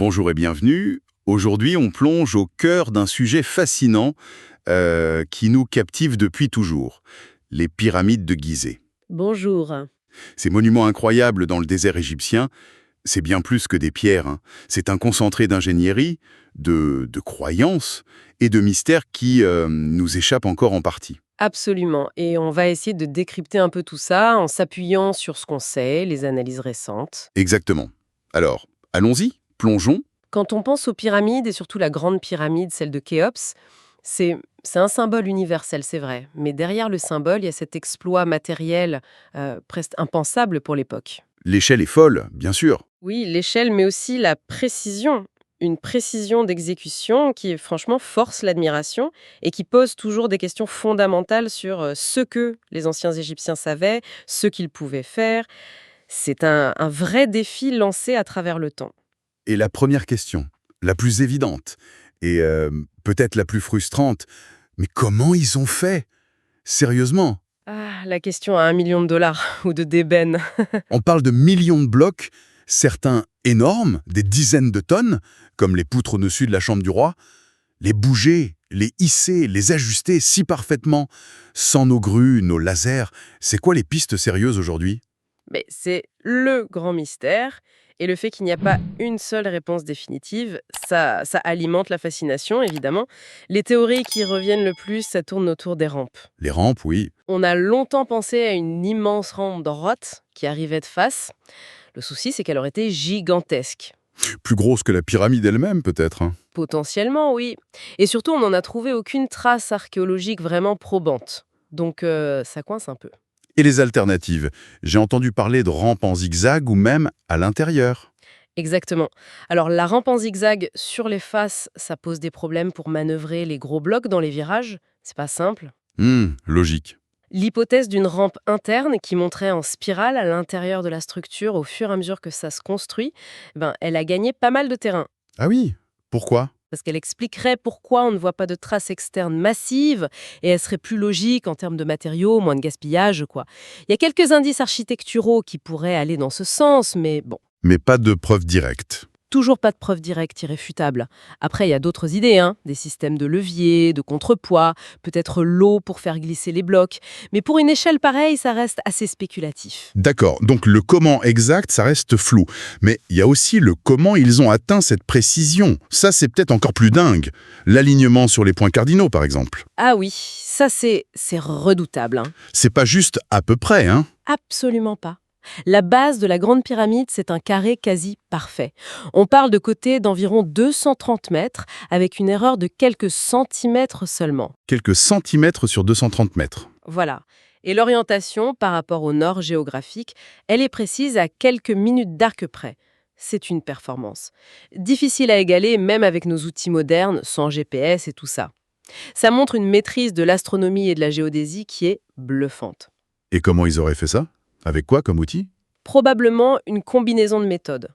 Bonjour et bienvenue. Aujourd'hui, on plonge au cœur d'un sujet fascinant qui nous captive depuis toujours, les pyramides de Gizeh. Bonjour. Ces monuments incroyables dans le désert égyptien, c'est bien plus que des pierres, hein. C'est un concentré d'ingénierie, de croyances et de mystères qui nous échappent encore en partie. Absolument. Et on va essayer de décrypter un peu tout ça en s'appuyant sur ce qu'on sait, les analyses récentes. Exactement. Alors, allons-y, plongeons. Quand on pense aux pyramides, et surtout la grande pyramide, celle de Khéops, c'est c'est un symbole universel, c'est vrai. Mais derrière le symbole, il y a cet exploit matériel presque impensable pour l'époque. L'échelle est folle, bien sûr. Oui, l'échelle, mais aussi la précision. Une précision d'exécution qui, franchement, force l'admiration et qui pose toujours des questions fondamentales sur ce que les anciens Égyptiens savaient, ce qu'ils pouvaient faire. C'est un vrai défi lancé à travers le temps. Et la première question, la plus évidente, et peut-être la plus frustrante, mais comment ils ont fait? Sérieusement, Ah, la question à 1 million de dollars ou de d'ébène. on parle de millions de blocs, certains énormes, des dizaines de tonnes, comme les poutres au-dessus de la chambre du roi, les bouger, les hisser, les ajuster si parfaitement, sans nos grues, nos lasers. C'est quoi les pistes sérieuses aujourd'hui? Mais c'est le grand mystère. Et le fait qu'il n'y a pas une seule réponse définitive, ça alimente la fascination, évidemment. Les théories qui reviennent le plus, ça tourne autour des rampes. Les rampes, oui. On a longtemps pensé à une immense rampe droite qui arrivait de face. Le souci, c'est qu'elle aurait été gigantesque. Plus grosse que la pyramide elle-même, peut-être, hein. Potentiellement, oui. Et surtout, on n'en a trouvé aucune trace archéologique vraiment probante. Donc, ça coince un peu. Et les alternatives? J'ai entendu parler de rampes en zigzag ou même à l'intérieur. Exactement. Alors, la rampe en zigzag sur les faces, ça pose des problèmes pour manœuvrer les gros blocs dans les virages. C'est pas simple. Logique. L'hypothèse d'une rampe interne qui monterait en spirale à l'intérieur de la structure au fur et à mesure que ça se construit, elle a gagné pas mal de terrain. Ah oui? Pourquoi? Parce qu'elle expliquerait pourquoi on ne voit pas de traces externes massives et elle serait plus logique en termes de matériaux, moins de gaspillage, quoi. Il y a quelques indices architecturaux qui pourraient aller dans ce sens, mais bon, Mais pas de preuves directes. toujours pas de preuves directes irréfutables. Après, il y a d'autres idées, hein, des systèmes de levier, de contrepoids, peut-être l'eau pour faire glisser les blocs. Mais pour une échelle pareille, ça reste assez spéculatif. D'accord, donc le comment exact, ça reste flou. Mais il y a aussi le comment ils ont atteint cette précision. Ça, c'est peut-être encore plus dingue. L'alignement sur les points cardinaux, par exemple. Ah oui, ça c'est redoutable, hein. C'est pas juste à peu près, hein? Absolument pas. La base de la Grande Pyramide, c'est un carré quasi parfait. On parle de côtés d'environ 230 mètres, avec une erreur de quelques centimètres seulement. Quelques centimètres sur 230 mètres. Voilà. Et l'orientation, par rapport au nord géographique, elle est précise à quelques minutes d'arc près. C'est une performance. Difficile à égaler, même avec nos outils modernes, sans GPS et tout ça. Ça montre une maîtrise de l'astronomie et de la géodésie qui est bluffante. Et comment ils auraient fait ça? Avec quoi comme outil? Probablement une combinaison de méthodes.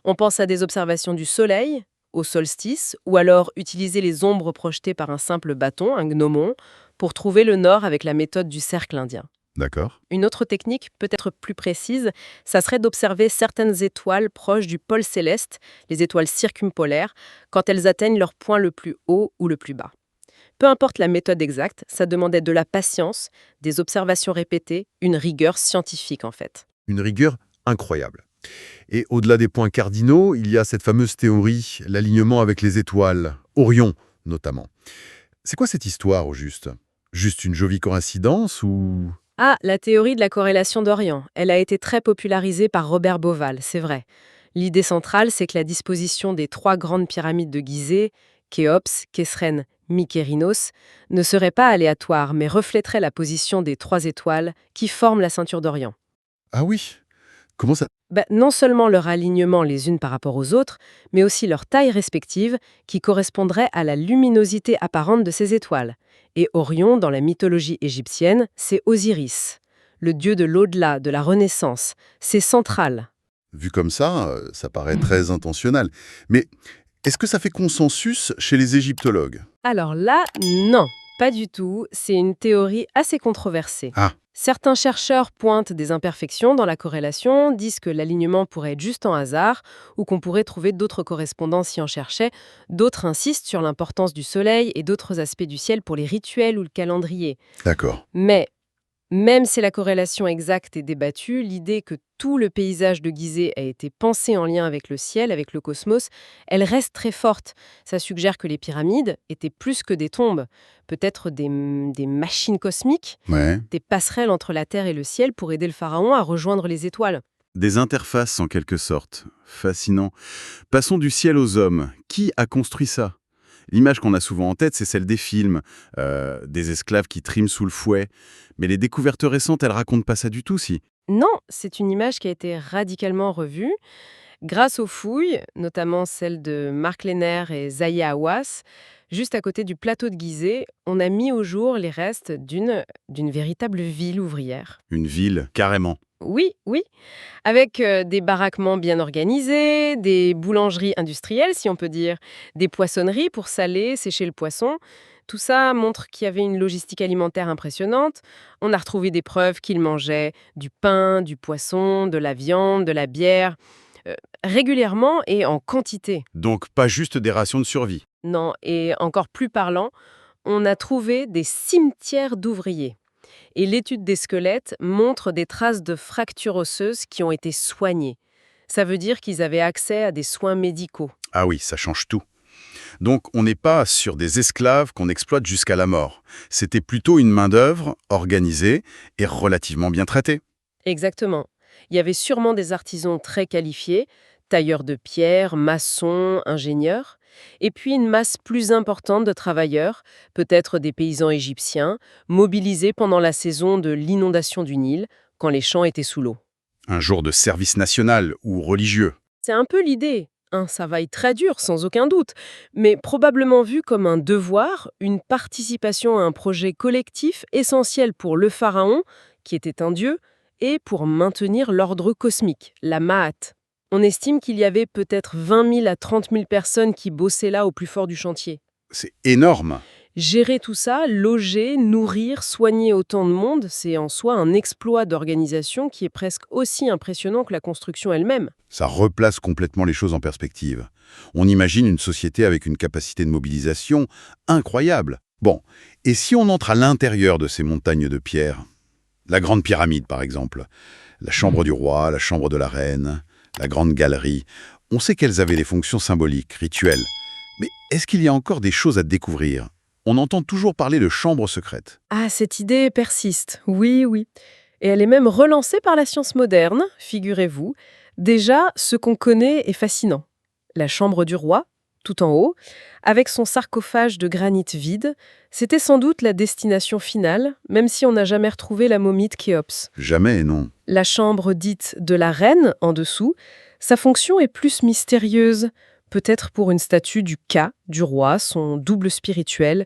On pense à des observations du Soleil, au solstice, ou alors utiliser les ombres projetées par un simple bâton, un gnomon, pour trouver le nord avec la méthode du cercle indien. D'accord. Une autre technique, peut-être plus précise, ça serait d'observer certaines étoiles proches du pôle céleste, les étoiles circumpolaires, quand elles atteignent leur point le plus haut ou le plus bas. Peu importe la méthode exacte, ça demandait de la patience, des observations répétées, une rigueur scientifique en fait. Une rigueur incroyable. Et au-delà des points cardinaux, il y a cette fameuse théorie, l'alignement avec les étoiles, Orion notamment. C'est quoi cette histoire au juste? Juste une jolie coïncidence ou... Ah, la théorie de la corrélation d'Orient. Elle a été très popularisée par Robert Bauval, c'est vrai. L'idée centrale, c'est que la disposition des 3 grandes pyramides de Gizeh, Khéops, Khésren, Mykérinos, ne serait pas aléatoire, mais reflèterait la position des 3 étoiles qui forment la ceinture d'Orient. Ah oui? Comment ça... Non seulement leur alignement les unes par rapport aux autres, mais aussi leur taille respective qui correspondrait à la luminosité apparente de ces étoiles. Et Orion, dans la mythologie égyptienne, c'est Osiris, le dieu de l'au-delà, de la renaissance. C'est central. Vu comme ça paraît très intentionnel. Mais est-ce que ça fait consensus chez les égyptologues? Alors là, non, pas du tout. C'est une théorie assez controversée. Ah, Certains chercheurs pointent des imperfections dans la corrélation, disent que l'alignement pourrait être juste en hasard ou qu'on pourrait trouver d'autres correspondances si on cherchait. D'autres insistent sur l'importance du soleil et d'autres aspects du ciel pour les rituels ou le calendrier. D'accord. Mais même si la corrélation exacte est débattue, l'idée que tout le paysage de Gizeh a été pensé en lien avec le ciel, avec le cosmos, elle reste très forte. Ça suggère que les pyramides étaient plus que des tombes, peut-être des machines cosmiques, Ouais. des passerelles entre la Terre et le ciel pour aider le pharaon à rejoindre les étoiles. Des interfaces en quelque sorte. Fascinant. Passons du ciel aux hommes. Qui a construit ça? L'image qu'on a souvent en tête, c'est celle des films, des esclaves qui triment sous le fouet. Mais les découvertes récentes, elles racontent pas ça du tout, si. Non, c'est une image qui a été radicalement revue. Grâce aux fouilles, notamment celles de Mark Lehner et Zahi Hawass, juste à côté du plateau de Gizeh, on a mis au jour les restes d'une véritable ville ouvrière. Une ville, carrément. Oui, oui, avec des baraquements bien organisés, des boulangeries industrielles, si on peut dire, des poissonneries pour saler, sécher le poisson. Tout ça montre qu'il y avait une logistique alimentaire impressionnante. On a retrouvé des preuves qu'ils mangeaient du pain, du poisson, de la viande, de la bière, euh, régulièrement et en quantité. Donc pas juste des rations de survie. Non, et encore plus parlant, on a trouvé des cimetières d'ouvriers. Et l'étude des squelettes montre des traces de fractures osseuses qui ont été soignées. Ça veut dire qu'ils avaient accès à des soins médicaux. Ah oui, ça change tout. Donc on n'est pas sur des esclaves qu'on exploite jusqu'à la mort. C'était plutôt une main-d'œuvre organisée et relativement bien traitée. Exactement. Il y avait sûrement des artisans très qualifiés, tailleurs de pierre, maçons, ingénieurs, et puis une masse plus importante de travailleurs, peut-être des paysans égyptiens, mobilisés pendant la saison de l'inondation du Nil, quand les champs étaient sous l'eau. Un jour de service national ou religieux. C'est un peu l'idée. Un travail très dur, sans aucun doute, mais probablement vu comme un devoir, une participation à un projet collectif essentiel pour le pharaon, qui était un dieu, et pour maintenir l'ordre cosmique, la Ma'at. On estime qu'il y avait peut-être 20 000 à 30 000 personnes qui bossaient là au plus fort du chantier. C'est énorme. Gérer tout ça, loger, nourrir, soigner autant de monde, c'est en soi un exploit d'organisation qui est presque aussi impressionnant que la construction elle-même. Ça replace complètement les choses en perspective. On imagine une société avec une capacité de mobilisation incroyable. Bon, et si on entre à l'intérieur de ces montagnes de pierre? La Grande Pyramide, par exemple. La chambre du roi, la chambre de la reine, la Grande Galerie. On sait qu'elles avaient des fonctions symboliques, rituelles. Mais est-ce qu'il y a encore des choses à découvrir? On entend toujours parler de chambres secrètes. Ah, cette idée persiste, oui, oui. Et elle est même relancée par la science moderne, figurez-vous. Déjà, ce qu'on connaît est fascinant. La chambre du roi, tout en haut, avec son sarcophage de granit vide, c'était sans doute la destination finale, même si on n'a jamais retrouvé la momie de Khéops. Jamais, non. La chambre dite de la reine, en dessous, sa fonction est plus mystérieuse, peut-être pour une statue du Ka, du roi, son double spirituel,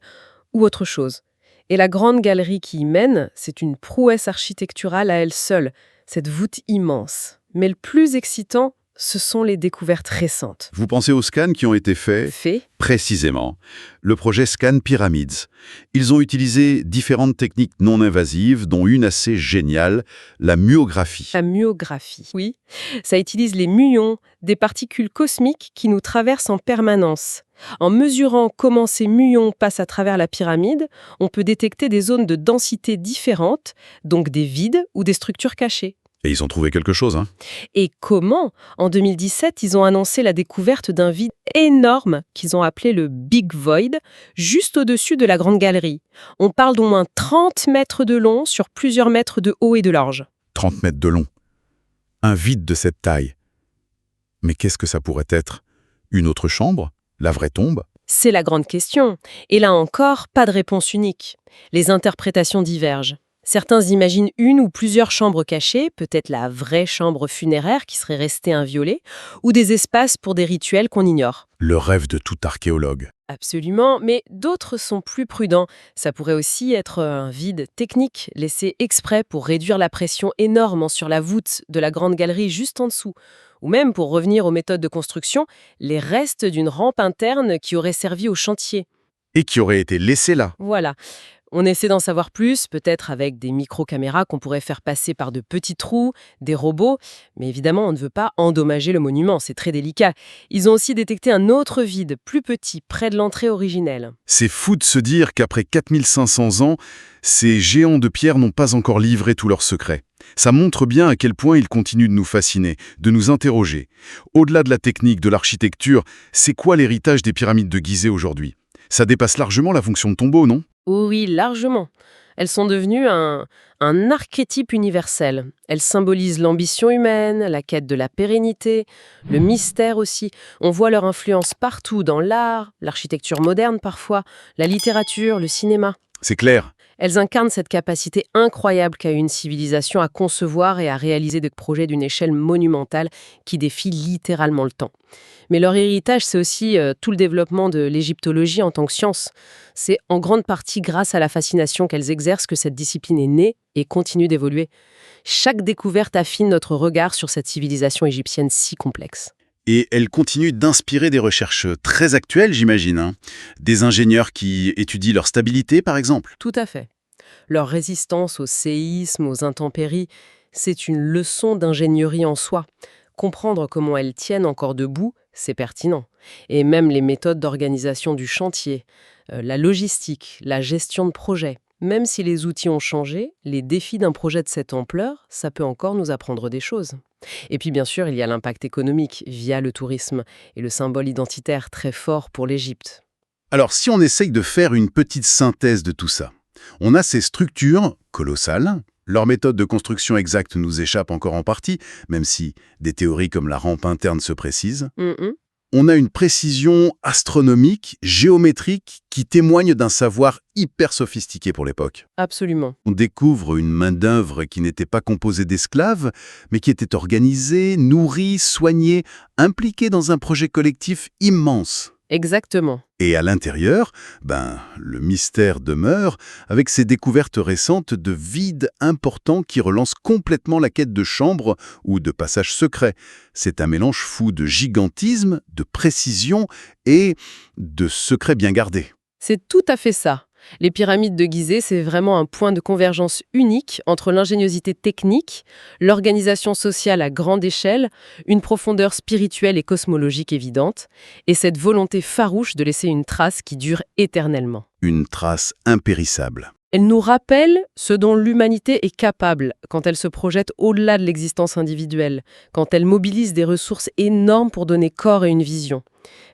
ou autre chose. Et la grande galerie qui y mène, c'est une prouesse architecturale à elle seule, cette voûte immense. Mais le plus excitant, ce sont les découvertes récentes. Vous pensez aux scans qui ont été faits? Fait Précisément. Le projet Scan Pyramids. Ils ont utilisé différentes techniques non invasives, dont une assez géniale, la myographie. la myographie. Oui, ça utilise les muons, des particules cosmiques qui nous traversent en permanence. En mesurant comment ces muons passent à travers la pyramide, on peut détecter des zones de densité différentes, donc des vides ou des structures cachées. Et ils ont trouvé quelque chose, hein? Et comment? En 2017, ils ont annoncé la découverte d'un vide énorme qu'ils ont appelé le Big Void, juste au-dessus de la Grande Galerie. On parle d'au moins 30 mètres de long sur plusieurs mètres de haut et de large. 30 mètres de long. Un vide de cette taille. Mais qu'est-ce que ça pourrait être? Une autre chambre? La vraie tombe? C'est la grande question. Et là encore, pas de réponse unique. Les interprétations divergent. Certains imaginent une ou plusieurs chambres cachées, peut-être la vraie chambre funéraire qui serait restée inviolée, ou des espaces pour des rituels qu'on ignore. Le rêve de tout archéologue. Absolument, mais d'autres sont plus prudents. Ça pourrait aussi être un vide technique, laissé exprès pour réduire la pression énorme sur la voûte de la grande galerie juste en dessous. Ou même, pour revenir aux méthodes de construction, les restes d'une rampe interne qui aurait servi au chantier. Et qui aurait été laissé là. Voilà. On essaie d'en savoir plus, peut-être avec des micro-caméras qu'on pourrait faire passer par de petits trous, des robots, mais évidemment, on ne veut pas endommager le monument, c'est très délicat. Ils ont aussi détecté un autre vide, plus petit, près de l'entrée originelle. C'est fou de se dire qu'après 4500 ans, ces géants de pierre n'ont pas encore livré tous leurs secrets. Ça montre bien à quel point ils continuent de nous fasciner, de nous interroger. Au-delà de la technique, de l'architecture, c'est quoi l'héritage des pyramides de Gizeh aujourd'hui? Ça dépasse largement la fonction de tombeau, non? Oui, largement. Elles sont devenues un archétype universel. Elles symbolisent l'ambition humaine, la quête de la pérennité, le mystère aussi. On voit leur influence partout, dans l'art, l'architecture moderne parfois, la littérature, le cinéma. C'est clair. Elles incarnent cette capacité incroyable qu'a une civilisation à concevoir et à réaliser des projets d'une échelle monumentale qui défie littéralement le temps. Mais leur héritage, c'est aussi tout le développement de l'égyptologie en tant que science. C'est en grande partie grâce à la fascination qu'elles exercent que cette discipline est née et continue d'évoluer. Chaque découverte affine notre regard sur cette civilisation égyptienne si complexe. Et elle continue d'inspirer des recherches très actuelles, j'imagine, hein. Des ingénieurs qui étudient leur stabilité, par exemple. Tout à fait. Leur résistance aux séismes, aux intempéries, c'est une leçon d'ingénierie en soi. Comprendre comment elles tiennent encore debout, c'est pertinent. Et même les méthodes d'organisation du chantier, la logistique, la gestion de projet. Même si les outils ont changé, les défis d'un projet de cette ampleur, ça peut encore nous apprendre des choses. Et puis bien sûr, il y a l'impact économique via le tourisme et le symbole identitaire très fort pour l'Égypte. Alors, si on essaye de faire une petite synthèse de tout ça, on a ces structures colossales. Leur méthode de construction exacte nous échappe encore en partie, même si des théories comme la rampe interne se précisent. On a une précision astronomique, géométrique, qui témoigne d'un savoir hyper sophistiqué pour l'époque. Absolument. On découvre une main-d'œuvre qui n'était pas composée d'esclaves, mais qui était organisée, nourrie, soignée, impliquée dans un projet collectif immense. Exactement. Et à l'intérieur, le mystère demeure avec ces découvertes récentes de vides importants qui relancent complètement la quête de chambres ou de passages secrets. C'est un mélange fou de gigantisme, de précision et de secrets bien gardés. C'est tout à fait ça. Les pyramides de Gizeh, c'est vraiment un point de convergence unique entre l'ingéniosité technique, l'organisation sociale à grande échelle, une profondeur spirituelle et cosmologique évidente, et cette volonté farouche de laisser une trace qui dure éternellement. Une trace impérissable. Elle nous rappelle ce dont l'humanité est capable quand elle se projette au-delà de l'existence individuelle, quand elle mobilise des ressources énormes pour donner corps à une vision.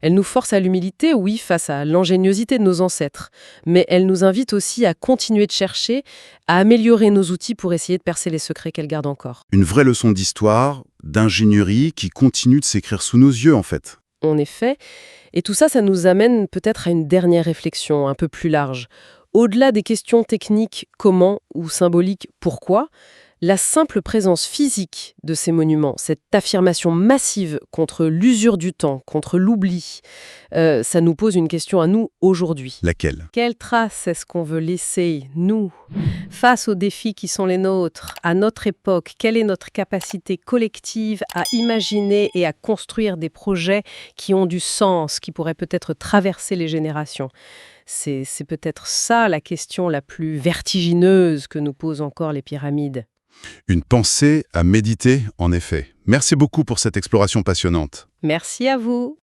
Elle nous force à l'humilité, oui, face à l'ingéniosité de nos ancêtres, mais elle nous invite aussi à continuer de chercher, à améliorer nos outils pour essayer de percer les secrets qu'elle garde encore. Une vraie leçon d'histoire, d'ingénierie qui continue de s'écrire sous nos yeux, en fait. En effet, et tout ça, ça nous amène peut-être à une dernière réflexion un peu plus large. Au-delà des questions techniques, comment, ou symboliques, pourquoi, la simple présence physique de ces monuments, cette affirmation massive contre l'usure du temps, contre l'oubli, ça nous pose une question à nous aujourd'hui. Laquelle? Quelle trace est-ce qu'on veut laisser, nous, face aux défis qui sont les nôtres, à notre époque? Quelle est notre capacité collective à imaginer et à construire des projets qui ont du sens, qui pourraient peut-être traverser les générations? C'est peut-être ça la question la plus vertigineuse que nous posent encore les pyramides. Une pensée à méditer, en effet. Merci beaucoup pour cette exploration passionnante. Merci à vous.